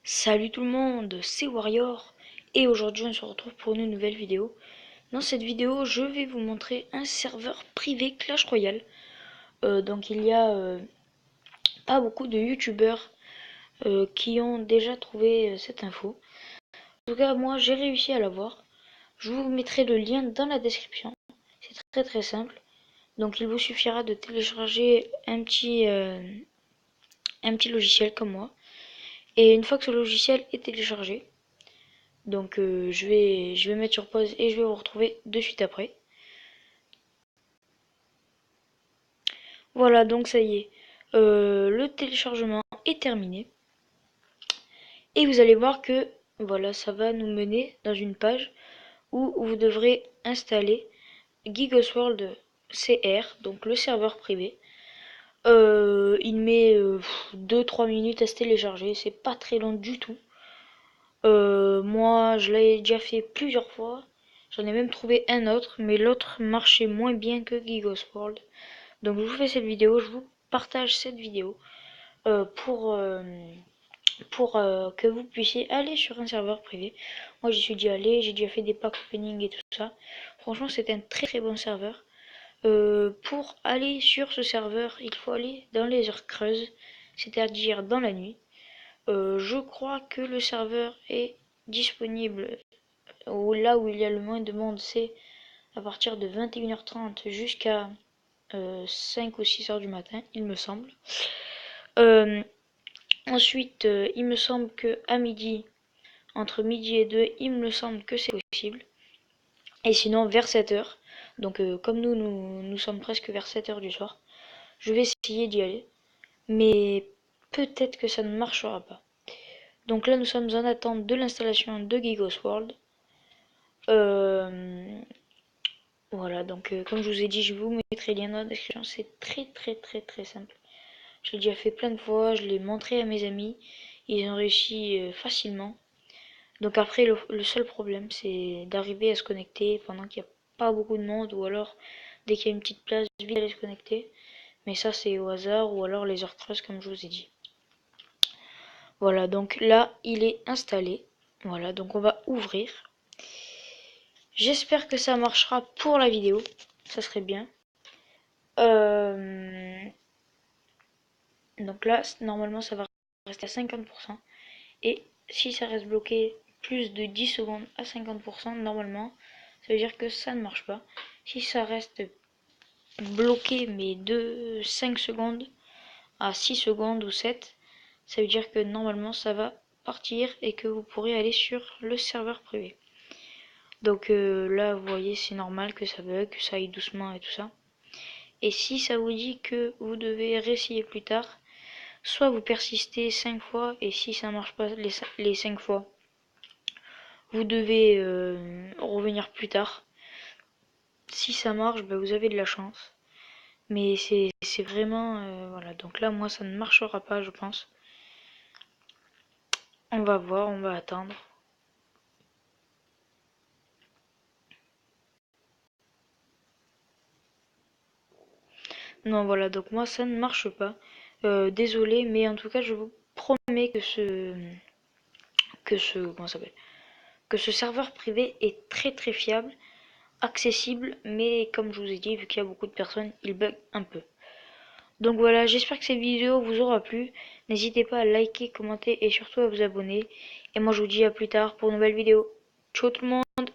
Salut tout le monde, c'est Warrior et aujourd'hui on se retrouve pour une nouvelle vidéo. Dans cette vidéo je vais vous montrer un serveur privé Clash Royale. Donc il y a pas beaucoup de youtubeurs qui ont déjà trouvé cette info. En tout cas moi j'ai réussi à l'avoir. Je vous mettrai le lien dans la description. C'est très simple. Donc il vous suffira de télécharger un petit logiciel comme moi. Et une fois que ce logiciel est téléchargé, donc je vais mettre sur pause et je vais vous retrouver de suite après. Voilà, donc ça y est, le téléchargement est terminé. Et vous allez voir que voilà, ça va nous mener dans une page où vous devrez installer Gigosworld CR, donc le serveur privé. Il met 2-3 minutes à se télécharger, c'est pas très long du tout. Moi, je l'ai déjà fait plusieurs fois. J'en ai même trouvé un autre, mais l'autre marchait moins bien que Gigosworld. Donc je vous fais cette vidéo, je vous partage cette vidéo euh, pour, euh, pour que vous puissiez aller sur un serveur privé. Moi j'y suis déjà allé, j'ai déjà fait des packs opening et tout ça. Franchement c'est un très bon serveur. Pour aller sur ce serveur, il faut aller dans les heures creuses, c'est-à-dire dans la nuit. Je crois que le serveur est disponible là où il y a le moins de monde, c'est à partir de 21h30 jusqu'à 5 ou 6 heures du matin, il me semble. Euh, Ensuite, il me semble que à midi, entre midi et 2, il me semble que c'est possible. Et sinon, vers 7 heures, donc comme nous sommes presque vers 7 heures du soir, je vais essayer d'y aller. Mais peut-être que ça ne marchera pas. Donc là, nous sommes en attente de l'installation de Gigosworld. Euh, voilà, donc comme je vous ai dit, je vous mettrai le lien dans la description. C'est très simple. Je l'ai déjà fait plein de fois, je l'ai montré à mes amis. Ils ont réussi facilement. Donc après, le seul problème, c'est d'arriver à se connecter pendant qu'il n'y a pas beaucoup de monde, ou alors dès qu'il y a une petite place, vite aller se connecter. Mais ça, c'est au hasard, ou alors les heures creuses, comme je vous ai dit. Voilà, donc là, il est installé. Voilà, donc on va ouvrir. J'espère que ça marchera pour la vidéo. Ça serait bien. Donc là, normalement, ça va rester à 50%. Et si ça reste bloqué plus de 10 secondes à 50%, normalement, ça veut dire que ça ne marche pas. Si ça reste bloqué mais de 5 secondes à 6 secondes ou 7, ça veut dire que normalement ça va partir et que vous pourrez aller sur le serveur privé. Donc là, vous voyez, c'est normal que ça bug, que ça aille doucement et tout ça. Et si ça vous dit que vous devez réessayer plus tard, soit vous persistez 5 fois et si ça marche pas les 5 fois, vous devez revenir plus tard. Si ça marche, bah, vous avez de la chance. Mais c'est vraiment... voilà, donc là, moi, ça ne marchera pas, je pense. On va voir, on va attendre. Non, voilà, donc moi, ça ne marche pas. Désolé, mais en tout cas, je vous promets que comment ça s'appelle, que ce serveur privé est très fiable, accessible, mais comme je vous ai dit, vu qu'il y a beaucoup de personnes, il bug un peu. Donc voilà, j'espère que cette vidéo vous aura plu. N'hésitez pas à liker, commenter et surtout à vous abonner. Et moi je vous dis à plus tard pour une nouvelle vidéo. Ciao tout le monde!